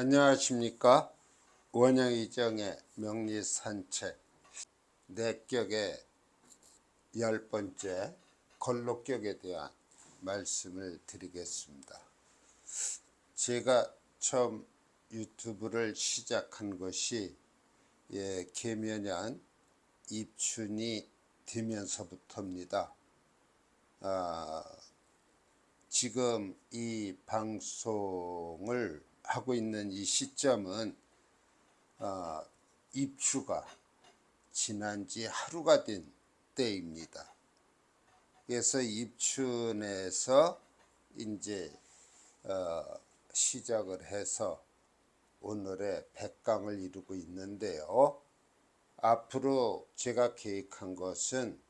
안녕하십니까. 원영이정의 명리산책 내격의 10번째 걸록격에 대한 말씀을 드리겠습니다. 제가 처음 유튜브를 시작한 것이 계면연 입춘이 되면서부터입니다. 지금 이 방송을 하고 있는 이 시점은 입추가 지난 지 하루가 된 때입니다. 그래서 입춘에서 이제 시작을 해서 오늘의 100강을 이루고 있는데요. 앞으로 제가 계획한 것은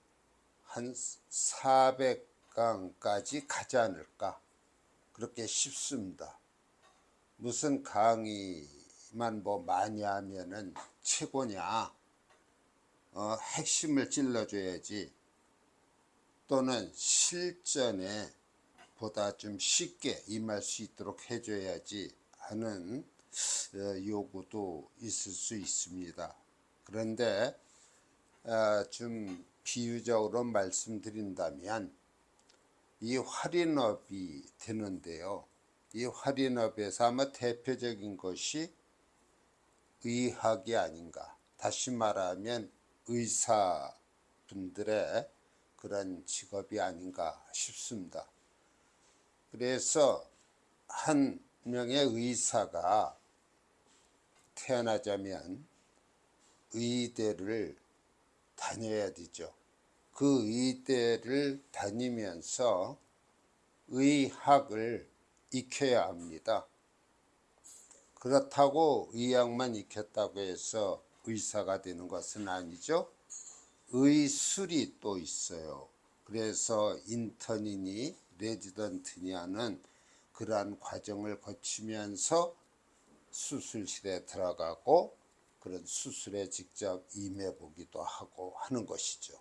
한 400강까지 가지 않을까 그렇게 싶습니다. 무슨 강의만 많이 하면은 최고냐, 핵심을 찔러줘야지, 또는 실전에 보다 좀 쉽게 임할 수 있도록 해줘야지 하는 요구도 있을 수 있습니다. 그런데 좀 비유적으로 말씀드린다면 이 활인업이 되는데요. 이 활인업에서 아마 대표적인 것이 의학이 아닌가, 다시 말하면 의사분들의 그런 직업이 아닌가 싶습니다. 그래서 한 명의 의사가 태어나자면 의대를 다녀야 되죠. 그 의대를 다니면서 의학을 익혀야 합니다. 그렇다고 의학만 익혔다고 해서 의사가 되는 것은 아니죠. 의술이 또 있어요. 그래서 인턴이니 레지던트니 하는 그러한 과정을 거치면서 수술실에 들어가고 그런 수술에 직접 임해보기도 하고 하는 것이죠.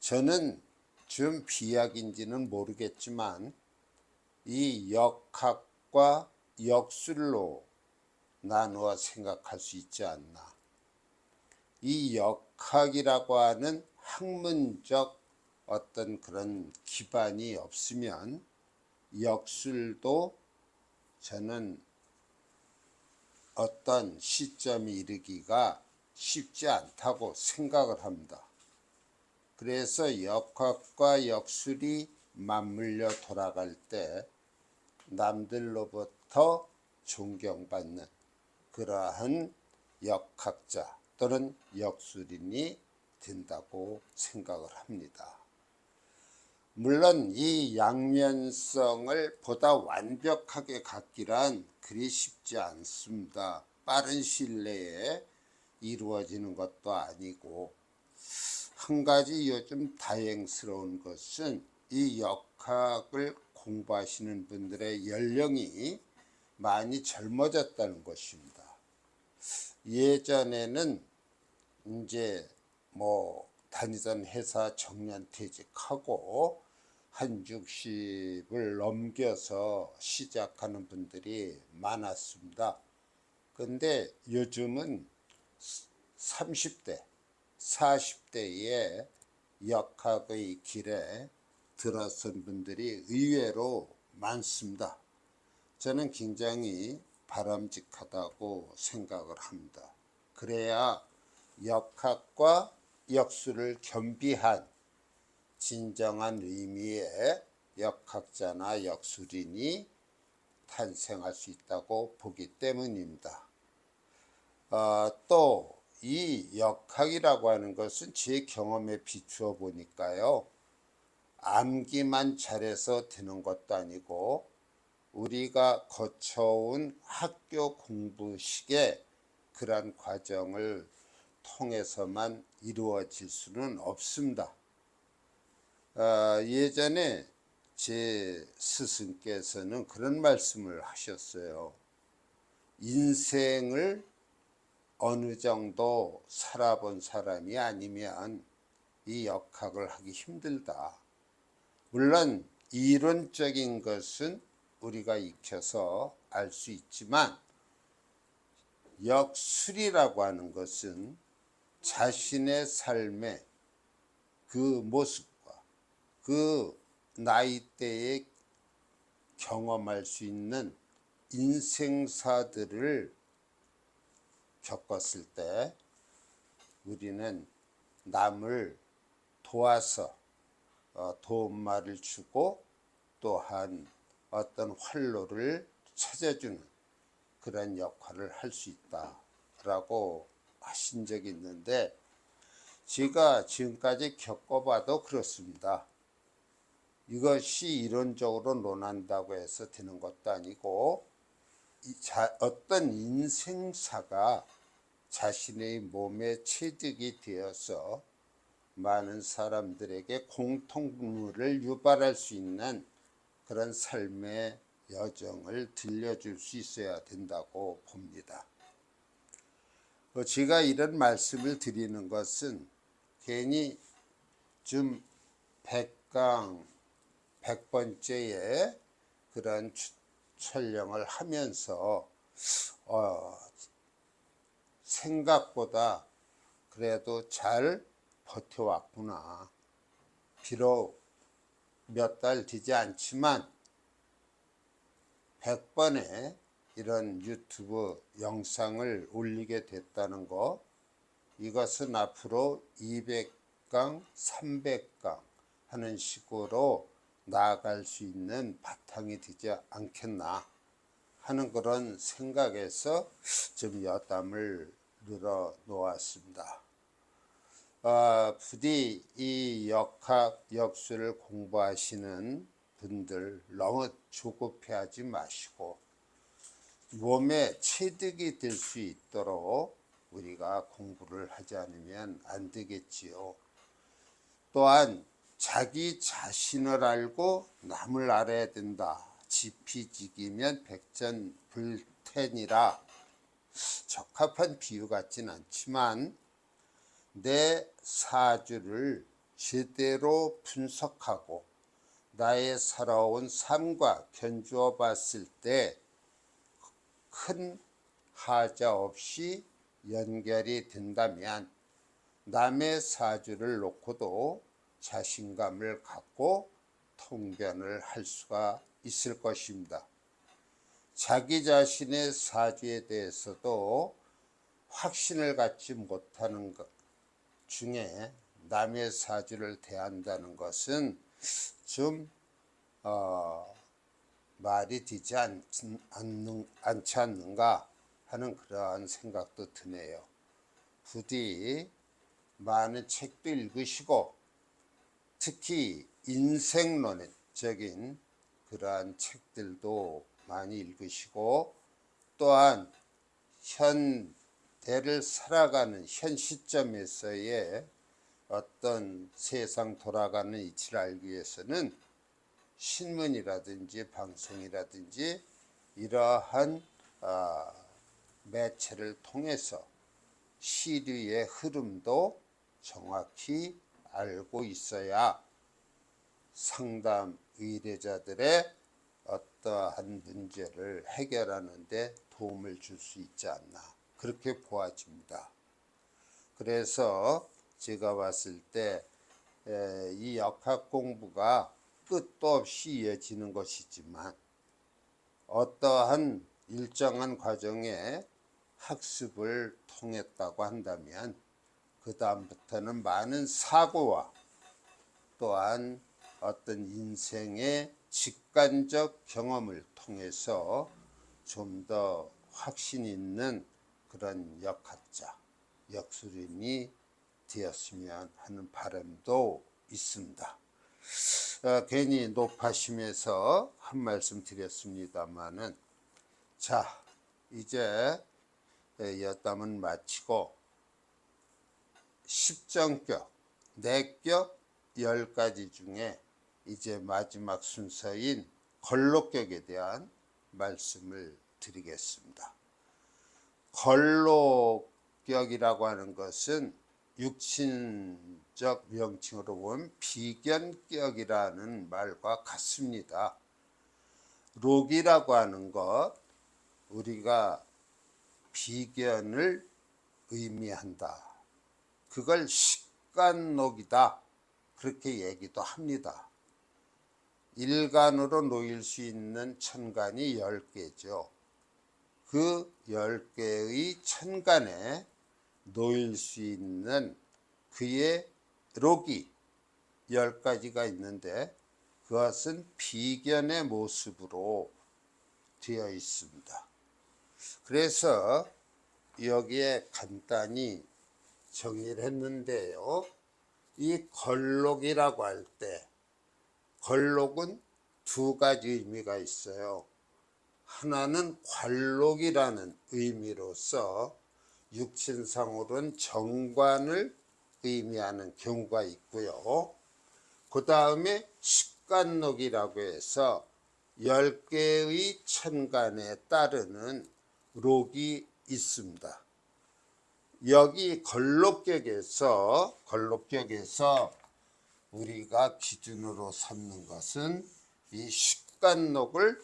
저는 좀 비약인지는 모르겠지만 이 역학과 역술로 나누어 생각할 수 있지 않나. 이 역학이라고 하는 학문적 어떤 그런 기반이 없으면 역술도 저는 어떤 시점에 이르기가 쉽지 않다고 생각을 합니다. 그래서 역학과 역술이 맞물려 돌아갈 때 남들로부터 존경받는 그러한 역학자 또는 역술인이 된다고 생각을 합니다. 물론 이 양면성을 보다 완벽하게 갖기란 그리 쉽지 않습니다. 빠른 시일 내에 이루어지는 것도 아니고, 한 가지 요즘 다행스러운 것은 이 역학을 공부하시는 분들의 연령이 많이 젊어졌다는 것입니다. 예전에는 이제 다니던 회사 정년퇴직하고 한 60을 넘겨서 시작하는 분들이 많았습니다. 근데 요즘은 30대, 40대에 역학의 길에 들어선 분들이 의외로 많습니다. 저는 굉장히 바람직하다고 생각을 합니다. 그래야 역학과 역술을 겸비한 진정한 의미의 역학자나 역술인이 탄생할 수 있다고 보기 때문입니다. 또 이 역학이라고 하는 것은 제 경험에 비추어 보니까요, 암기만 잘해서 되는 것도 아니고 우리가 거쳐온 학교 공부식의 그러한 과정을 통해서만 이루어질 수는 없습니다. 예전에 제 스승께서는 그런 말씀을 하셨어요. 인생을 어느 정도 살아본 사람이 아니면 이 역학을 하기 힘들다. 물론 이론적인 것은 우리가 익혀서 알 수 있지만 역술이라고 하는 것은 자신의 삶의 그 모습과 그 나이대에 경험할 수 있는 인생사들을 겪었을 때 우리는 남을 도와서 도움말을 주고 또한 어떤 활로를 찾아주는 그런 역할을 할 수 있다라고 하신 적이 있는데, 제가 지금까지 겪어봐도 그렇습니다. 이것이 이론적으로 논한다고 해서 되는 것도 아니고, 어떤 인생사가 자신의 몸에 체득이 되어서 많은 사람들에게 공통분모를 유발할 수 있는 그런 삶의 여정을 들려줄 수 있어야 된다고 봅니다. 제가 이런 말씀을 드리는 것은 괜히 좀 100번째의 그런 촬영을 하면서 생각보다 그래도 잘 버텨왔구나. 비록 몇 달 되지 않지만 100번의 이런 유튜브 영상을 올리게 됐다는 거, 이것은 앞으로 200강, 300강 하는 식으로 나아갈 수 있는 바탕이 되지 않겠나 하는 그런 생각에서 좀 여담을 늘어 놓았습니다. 부디 이 역학, 역술을 공부하시는 분들 너무 조급해하지 마시고 몸에 체득이 될 수 있도록 우리가 공부를 하지 않으면 안 되겠지요. 또한 자기 자신을 알고 남을 알아야 된다. 지피지기면 백전불태니라. 적합한 비유 같진 않지만 내 사주를 제대로 분석하고 나의 살아온 삶과 견주어 봤을 때 큰 하자 없이 연결이 된다면 남의 사주를 놓고도 자신감을 갖고 통변을 할 수가 있을 것입니다. 자기 자신의 사주에 대해서도 확신을 갖지 못하는 것 중에 남의 사주를 대한다는 것은 좀 말이 되지 않지 않는가 하는 그러한 생각도 드네요. 부디 많은 책도 읽으시고 특히 인생론적인 그러한 책들도 많이 읽으시고 또한 현대를 살아가는 현 시점에서의 어떤 세상 돌아가는 이치를 알기 위해서는 신문이라든지 방송이라든지 이러한 매체를 통해서 시류의 흐름도 정확히 알고 있어야 상담 의뢰자들의 어떠한 문제를 해결하는 데 도움을 줄 수 있지 않나 그렇게 보아집니다. 그래서 제가 봤을 때 이 역학 공부가 끝도 없이 이어지는 것이지만 어떠한 일정한 과정에 학습을 통했다고 한다면 그 다음부터는 많은 사고와 또한 어떤 인생의 직관적 경험을 통해서 좀 더 확신 있는 그런 역학자, 역술인이 되었으면 하는 바람도 있습니다. 괜히 높아심에서 한 말씀 드렸습니다마는, 자 이제 여담은 마치고 십정격, 내격 10가지 중에 이제 마지막 순서인 걸록격에 대한 말씀을 드리겠습니다. 걸록격이라고 하는 것은 육신적 명칭으로 보면 비견격이라는 말과 같습니다. 록이라고 하는 것, 우리가 비견을 의미한다. 그걸 식간록이다. 그렇게 얘기도 합니다. 일간으로 놓일 수 있는 천간이 10개죠. 그 10개의 천간에 놓일 수 있는 그의 록이 10가지가 있는데 그것은 비견의 모습으로 되어 있습니다. 그래서 여기에 간단히 정의를 했는데요. 이 걸록이라고 할 때 걸록은 두 가지 의미가 있어요. 하나는 관록이라는 의미로서 육신상으로는 정관을 의미하는 경우가 있고요. 그 다음에 식간록이라고 해서 10개의 천간에 따르는 록이 있습니다. 여기 걸록격에서 우리가 기준으로 삼는 것은 이 식간록을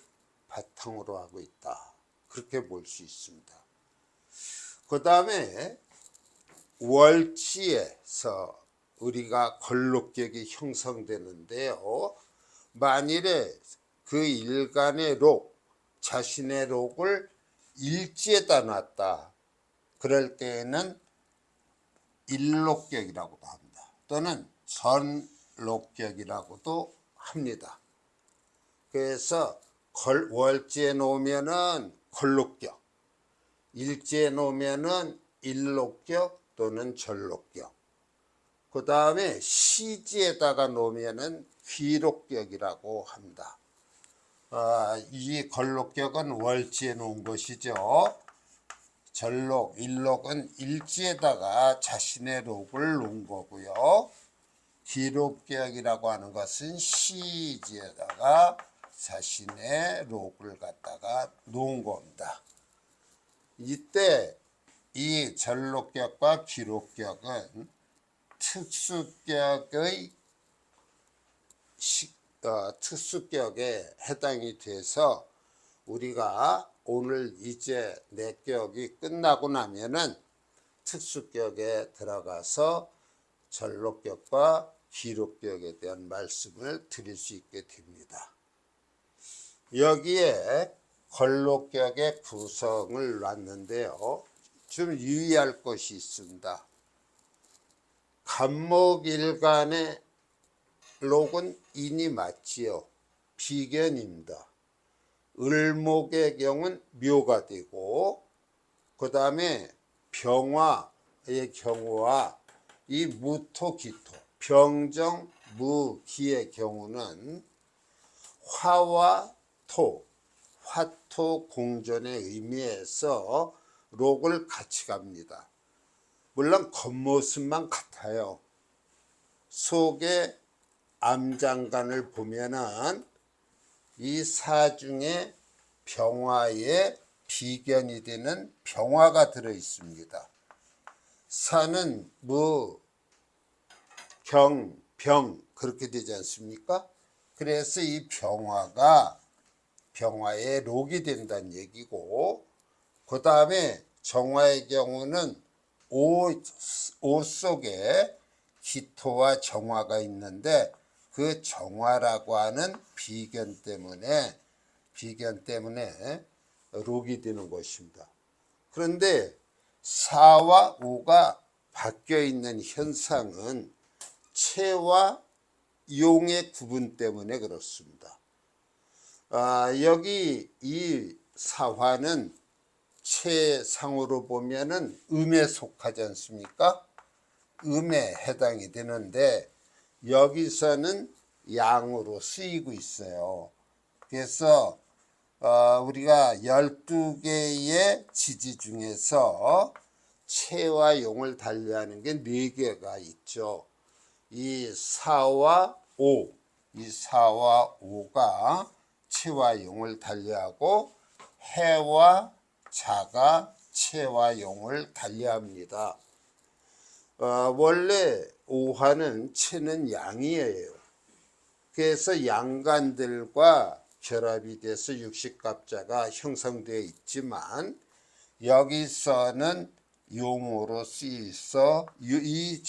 바탕으로 하고 있다. 그렇게 볼 수 있습니다. 그 다음에 월지에서 우리가 걸록격이 형성되는데요. 만일에 그 일간의 록, 자신의 록을 일지에다 놨다. 그럴 때에는 일록격이라고도 합니다. 또는 전록격이라고도 합니다. 그래서 월지에 놓으면은 걸록격, 일지에 놓으면은 일록격 또는 전록격. 그 다음에 시지에다가 놓으면은 귀록격이라고 합니다. 이 걸록격은 월지에 놓은 것이죠. 전록, 일록은 일지에다가 자신의 록을 놓은 거고요. 귀록격이라고 하는 것은 시지에다가 자신의 록을 갖다가 놓은 겁니다. 이때 이 전록격과 귀록격은 특수격에 해당이 돼서 우리가 오늘 이제 내격이 끝나고 나면은 특수격에 들어가서 전록격과 귀록격에 대한 말씀을 드릴 수 있게 됩니다. 여기에 걸록격의 구성을 놨는데요. 좀 유의할 것이 있습니다. 간목일간의 록은 인이 맞지요. 비견입니다. 을목의 경우는 묘가 되고 그 다음에 병화의 경우와 이 무토기토, 병정, 무기의 경우는 화와 토, 화토 공존의 의미에서 록을 같이 갑니다. 물론 겉모습만 같아요. 속에 암장간을 보면은 이 사중에 병화에 비견이 되는 병화가 들어 있습니다. 사는 무, 경, 병 그렇게 되지 않습니까? 그래서 이 병화가 병화의 록이 된다는 얘기고, 그 다음에 정화의 경우는 옷 속에 기토와 정화가 있는데 그 정화라고 하는 비견 때문에 록이 되는 것입니다. 그런데 사와 오가 바뀌어 있는 현상은 체와 용의 구분 때문에 그렇습니다. 여기 이 사화는 체상으로 보면은 음에 속하지 않습니까? 음에 해당이 되는데 여기서는 양으로 쓰이고 있어요. 그래서 우리가 12개의 지지 중에서 체와 용을 달리하는 게 4개가 있죠. 이 사와 오가 체와 용을 달리하고 해와 자가 체와 용을 달리합니다. 원래 오화는 체는 양이에요. 그래서 양간들과 결합이 돼서 육식갑자가 형성되어 있지만 여기서는 용으로 쓰여서 이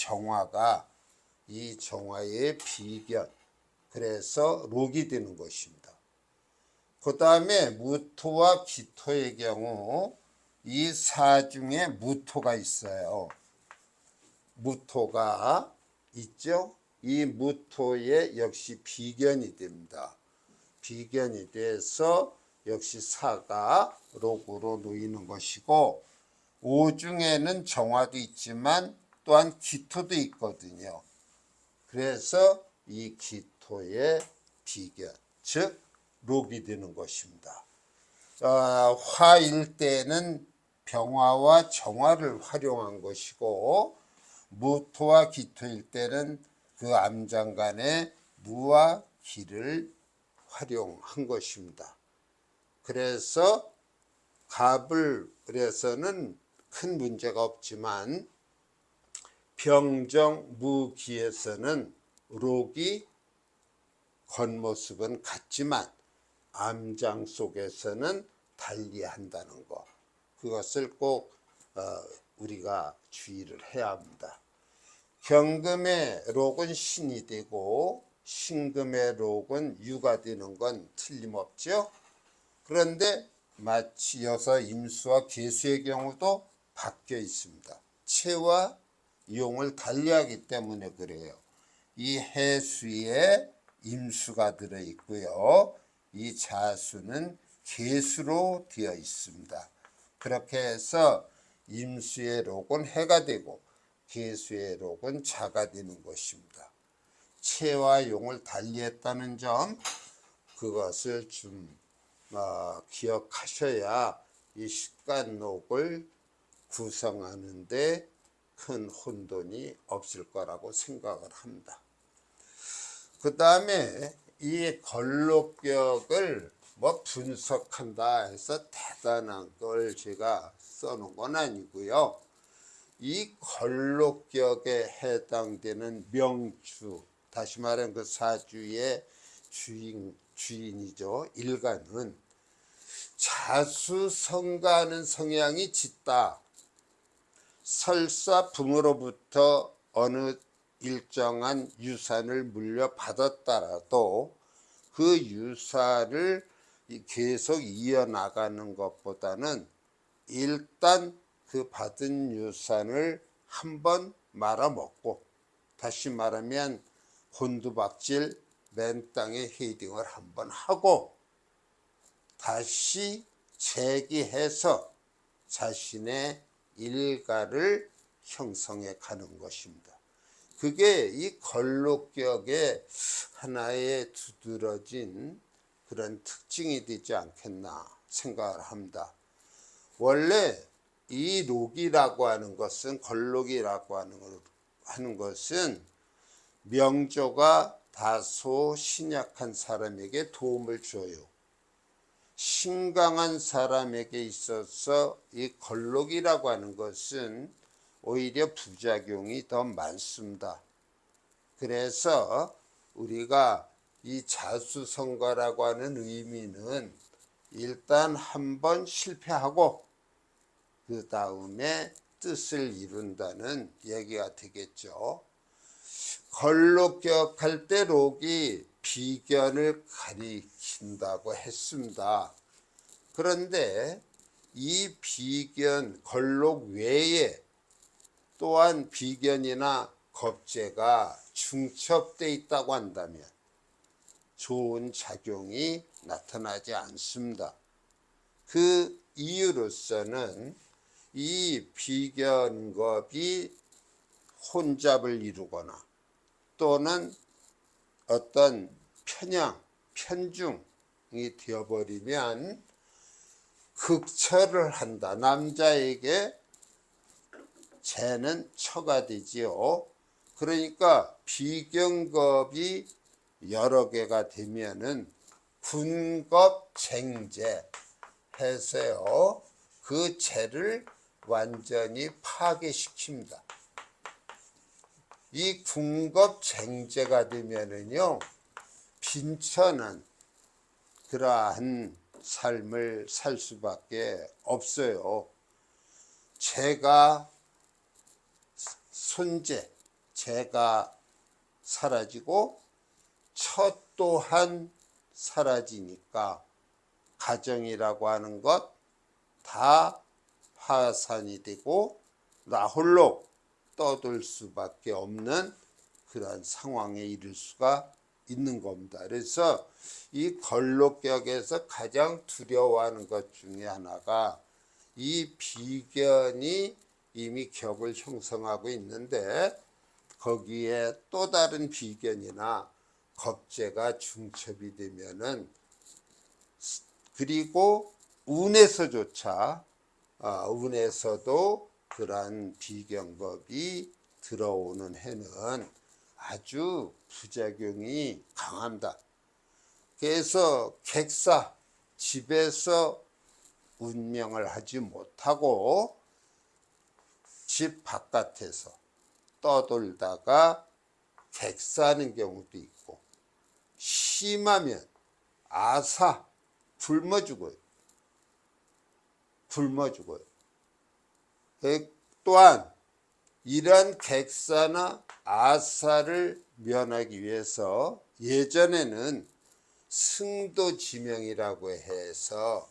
정화의 비견, 그래서 록이 되는 것입니다. 그 다음에 무토와 기토의 경우 이 사중에 무토가 있어요. 무토가 있죠. 이 무토에 역시 비견이 됩니다. 비견이 돼서 역시 사가 록으로 놓이는 것이고, 오중에는 정화도 있지만 또한 기토도 있거든요. 그래서 이 기토의 비견, 즉 록이 되는 것입니다. 화일 때는 병화와 정화를 활용한 것이고, 무토와 기토일 때는 그 암장간에 무와 기를 활용한 것입니다. 그래서 갑을 그래서는 큰 문제가 없지만 병정 무기에서는 록이 겉모습은 같지만 암장 속에서는 달리한다는 것, 그것을 꼭 우리가 주의를 해야 합니다. 경금의 록은 신이 되고 신금의 록은 유가 되는 건 틀림없죠. 그런데 마치 여서 임수와 계수의 경우도 바뀌어 있습니다. 체와 용을 달리하기 때문에 그래요. 이 해수에 임수가 들어 있고요. 이 자수는 계수로 되어 있습니다. 그렇게 해서 임수의 록은 해가 되고 계수의 록은 자가 되는 것입니다. 체와 용을 달리했다는 점, 그것을 좀 기억하셔야 이 식간록을 구성하는데 큰 혼돈이 없을 거라고 생각을 합니다. 그 다음에 이 걸록격을 분석한다 해서 대단한 걸 제가 써놓은 건 아니고요. 이 걸록격에 해당되는 명주, 다시 말하면 그 사주의 주인이죠. 일간은 자수성가하는 성향이 짙다. 설사 부모로부터 어느 일정한 유산을 물려받았더라도 그 유산을 계속 이어나가는 것보다는 일단 그 받은 유산을 한번 말아먹고, 다시 말하면 곤두박질 맨 땅에 헤딩을 한번 하고 다시 재기해서 자신의 일가를 형성해 가는 것입니다. 그게 이 걸록격의 하나의 두드러진 그런 특징이 되지 않겠나 생각을 합니다. 원래 이 록이라고 하는 것은, 걸록이라고 하는 것은 명조가 다소 신약한 사람에게 도움을 줘요. 신강한 사람에게 있어서 이 걸록이라고 하는 것은 오히려 부작용이 더 많습니다. 그래서 우리가 이 자수성가라고 하는 의미는 일단 한번 실패하고 그 다음에 뜻을 이룬다는 얘기가 되겠죠. 걸록격할 때 록이 비견을 가리킨다고 했습니다. 그런데 이 비견, 걸록 외에 또한 비견이나 겁재가 중첩되어 있다고 한다면 좋은 작용이 나타나지 않습니다. 그 이유로서는 이 비견겁이 혼잡을 이루거나 또는 어떤 편중이 되어버리면 극처를 한다. 남자에게 재는 처가 되지요. 그러니까 비견겁이 여러 개가 되면은 군겁쟁재 해서요, 그 재를 완전히 파괴시킵니다. 이 군겁쟁재가 되면은요, 빈천한 그러한 삶을 살 수밖에 없어요. 재가 손재, 재가 사라지고 처 또한 사라지니까 가정이라고 하는 것 다 파산이 되고 나 홀로 떠들 수밖에 없는 그런 상황에 이를 수가 있는 겁니다. 그래서 이 걸록격에서 가장 두려워하는 것 중에 하나가 이 비견이 이미 격을 형성하고 있는데 거기에 또 다른 비견이나 겁재가 중첩이 되면은, 그리고 운에서조차 운에서도 그러한 비견겁이 들어오는 해는 아주 부작용이 강합니다. 그래서 객사, 집에서 운명을 하지 못하고 집 바깥에서 떠돌다가 객사하는 경우도 있고, 심하면 아사, 굶어 죽어요. 또한 이러한 객사나 아사를 면하기 위해서 예전에는 승도지명이라고 해서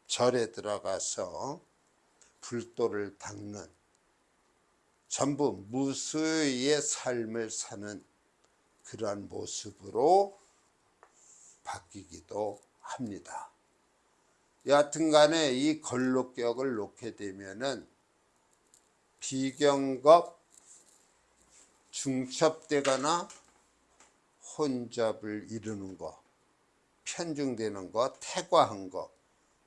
절에 들어가서 불도를 닦는, 전부 무수의 삶을 사는 그러한 모습으로 바뀌기도 합니다. 여하튼 간에 이 걸록격을 놓게 되면은 비경겁, 중첩되거나 혼잡을 이루는 것, 편중되는 것, 태과한 것,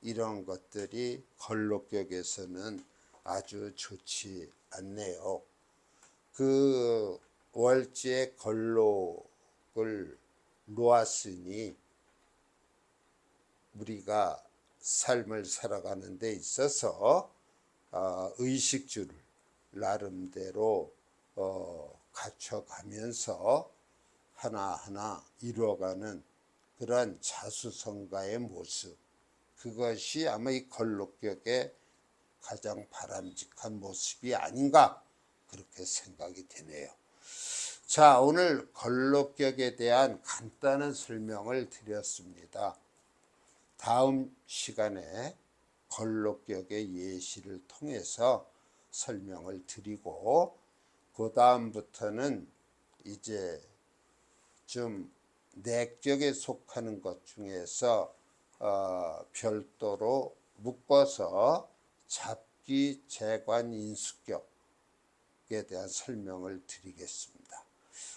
이런 것들이 걸록격에서는 아주 좋지 않네요. 그 월지의 걸록을 놓았으니 우리가 삶을 살아가는 데 있어서 의식주를 나름대로 갖춰가면서 하나하나 이루어가는 그러한 자수성가의 모습, 그것이 아마 이 걸록격의 가장 바람직한 모습이 아닌가, 그렇게 생각이 되네요. 자, 오늘 걸록격에 대한 간단한 설명을 드렸습니다. 다음 시간에 걸록격의 예시를 통해서 설명을 드리고, 그 다음부터는 이제 좀 내격에 속하는 것 중에서 별도로 묶어서 잡기, 재관, 인수격에 대한 설명을 드리겠습니다.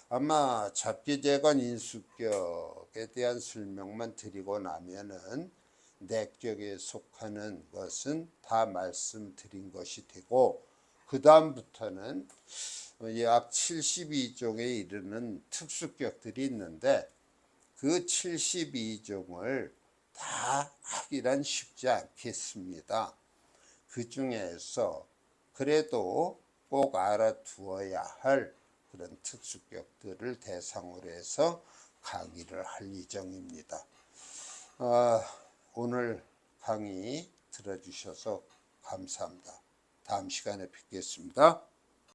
아마 잡기, 재관, 인수격에 대한 설명만 드리고 나면은 내격에 속하는 것은 다 말씀드린 것이 되고, 그 다음부터는 약 72종에 이르는 특수격들이 있는데 그 72종을 다 하기란 쉽지 않겠습니다. 그 중에서 그래도 꼭 알아두어야 할 그런 특수격들을 대상으로 해서 강의를 할 예정입니다. 오늘 강의 들어주셔서 감사합니다. 다음 시간에 뵙겠습니다.